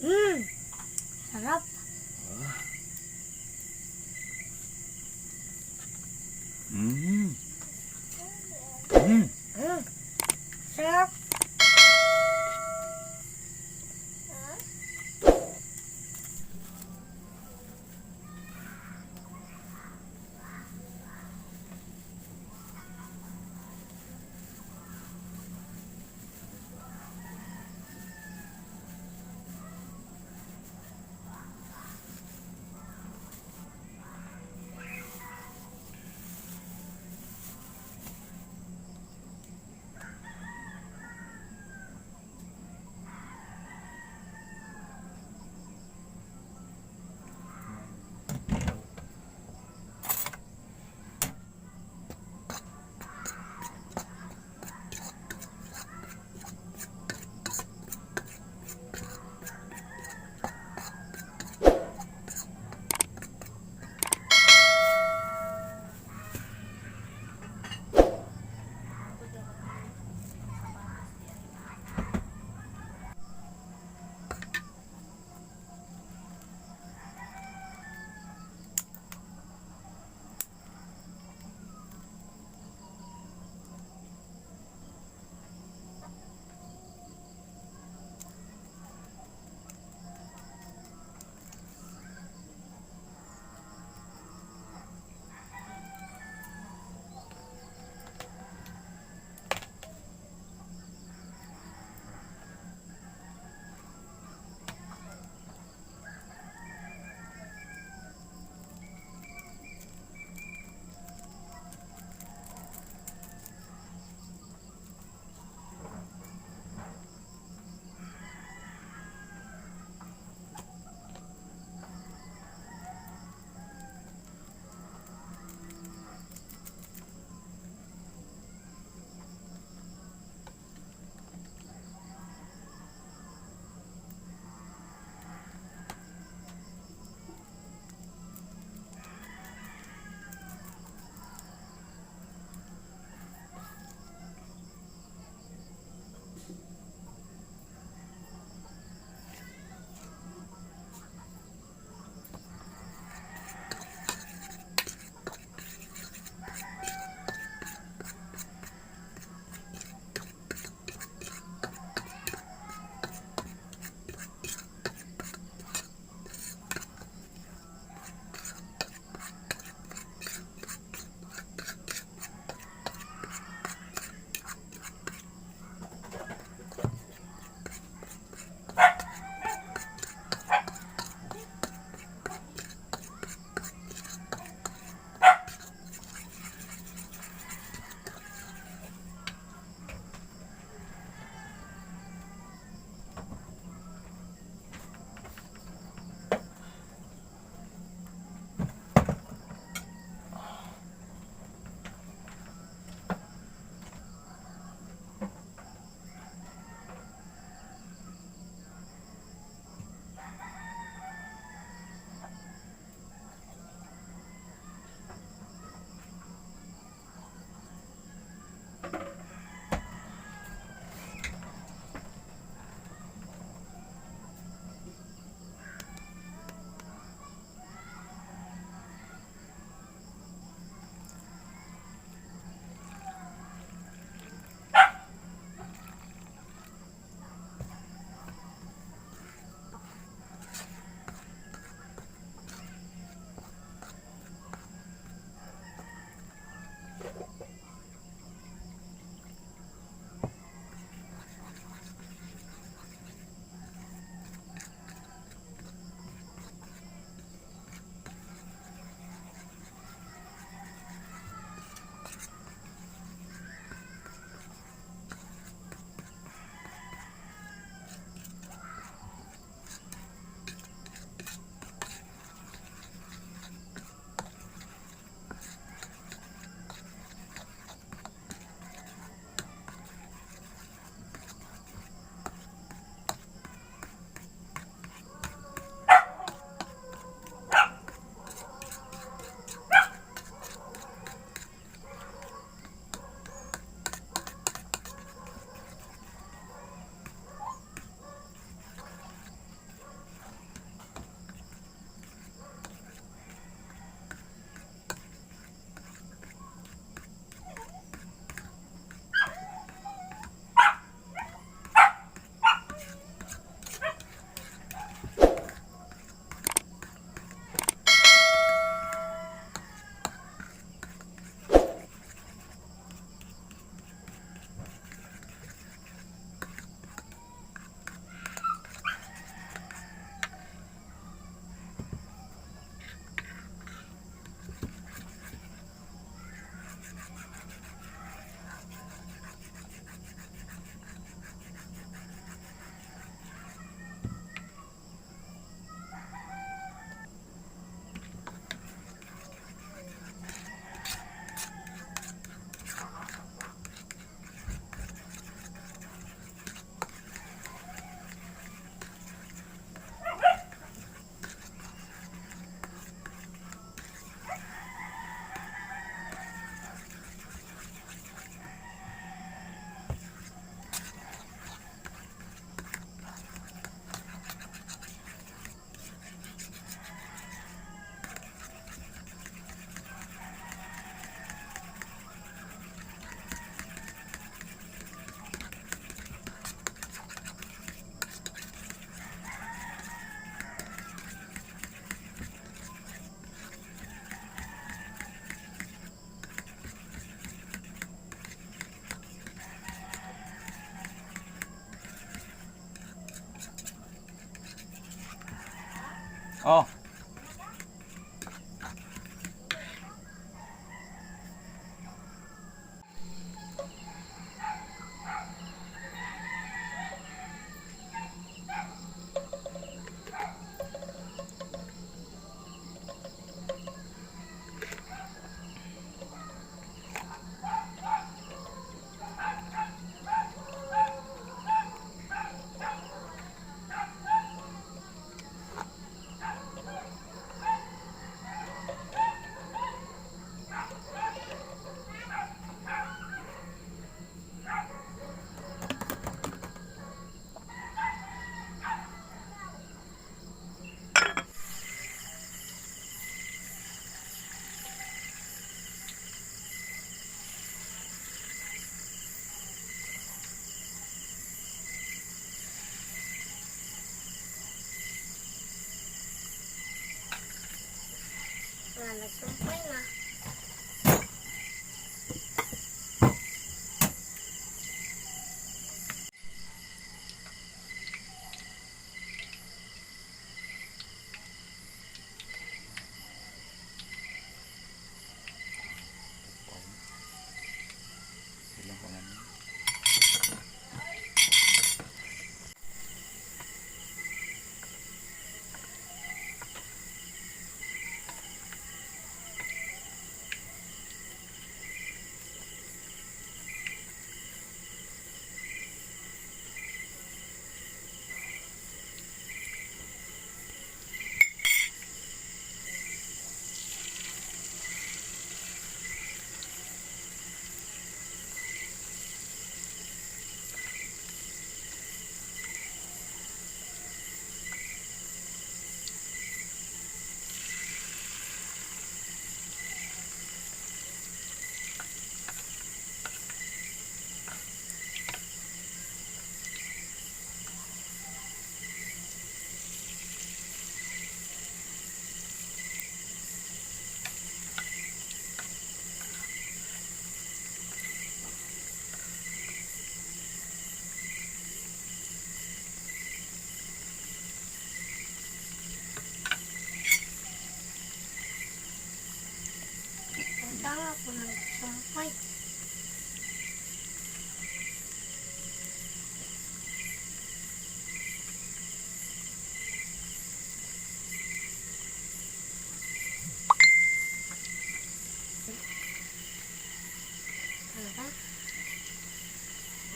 Sarap. Mm. Mm. Sarap. Oh. Nagsumpay na. Ilang pa naman. Tama po nagsumpay. Ano ba?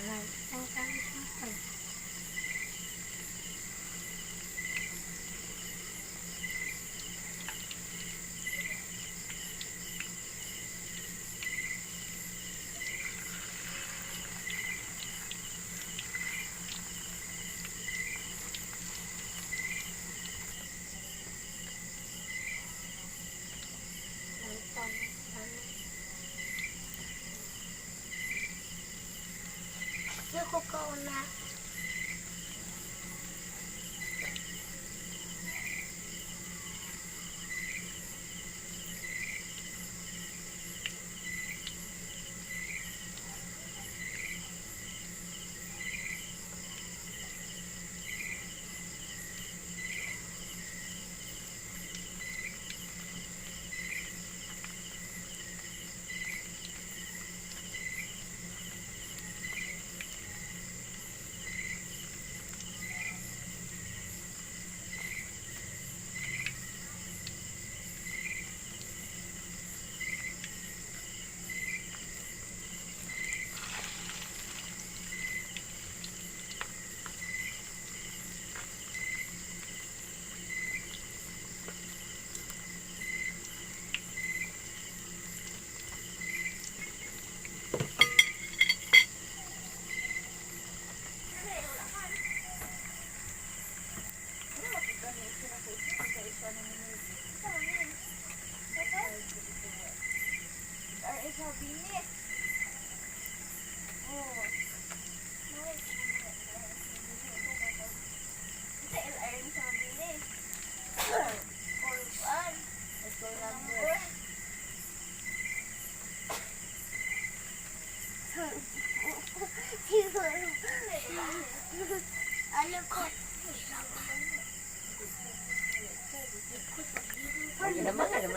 Wala pong nagsumpay. Ako kauna.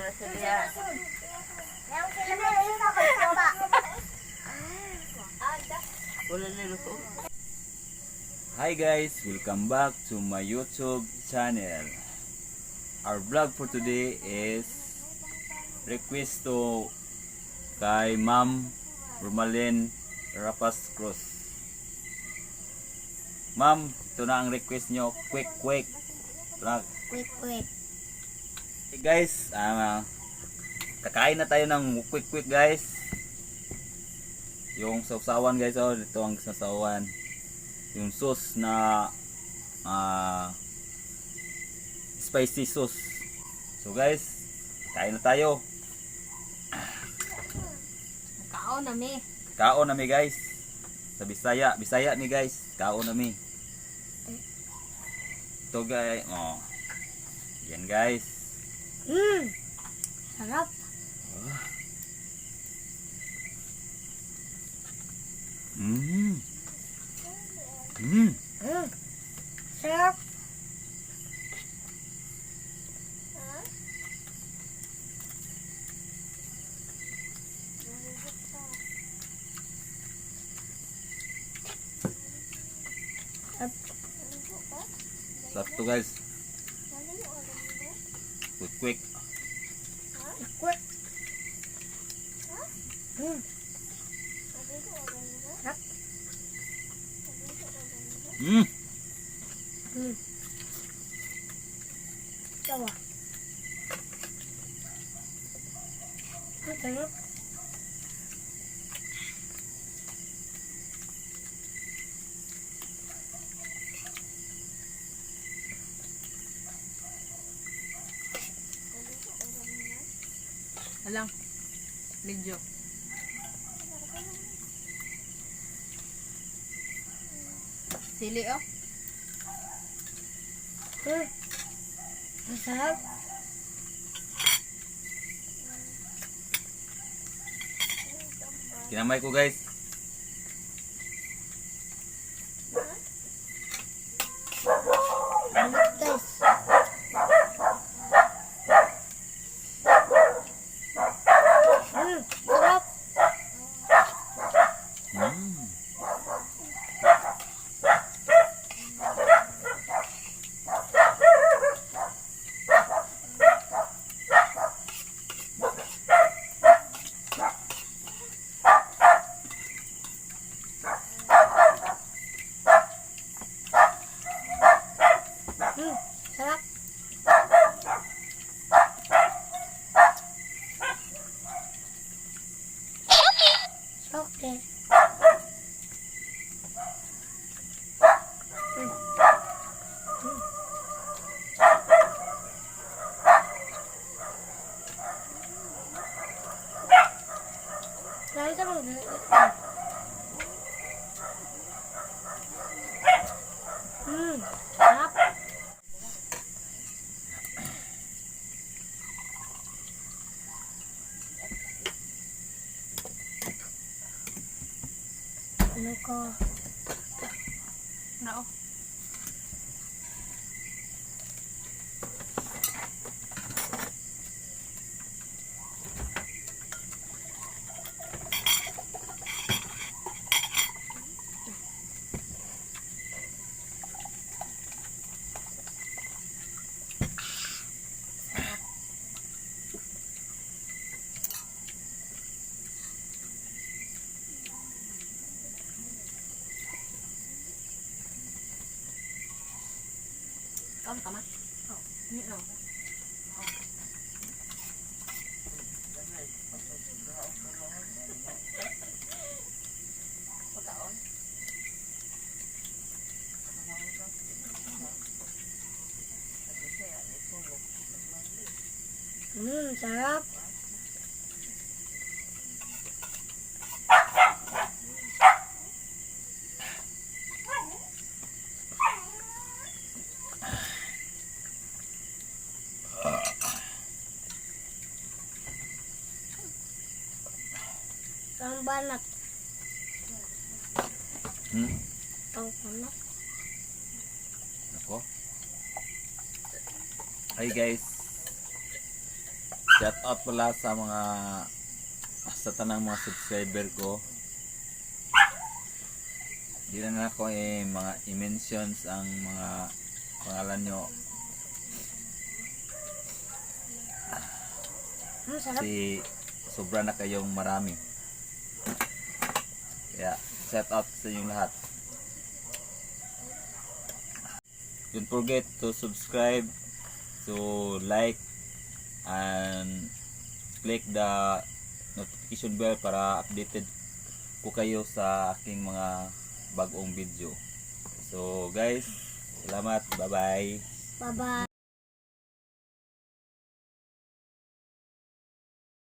na sa diya. Yang sila mo rin ako saba. Wala na luto. Hi guys, welcome back to my YouTube channel. Our vlog for today is request to kay Ma'am Romalyn Rapas Cruz. Ma'am, ito na ang request nyo. Quick. Quick. Hey guys, kakain na tayo ng quick guys. Yung sausawan guys, oh, ito ang sausawan. Yung sauce na spicy sauce. So guys, kain na tayo. Kaon na mi. Kaon na mi guys. Sa Bisaya mi guys. Kaon na mi. Ito guys, oh. Yan guys. Sarap. Sarap. Sarap to guys. Quick. Quick. Sarap. Tawa. Sarap. Alang. Medyo. Sili oh. Masarap. Kinamay ko guys. Guys. Sarap. Sarap. Okay. Sarap. Ano ko? Na oh. Kaon ka ma? Oh, ini lang. Pagkaon. Sarap. Ang banat. Ang banat. Ako. Hi guys. Shout out pala sa tanang mga subscriber ko. Di na ako mga i-mentions ang mga pangalan nyo. Sarap. Kasi sobra na kayong marami. Kaya shout out sa inyong lahat. Don't forget to subscribe, to like, and click the notification bell para updated ko kayo sa aking mga bagong video. So guys, salamat. Bye bye. Bye-bye.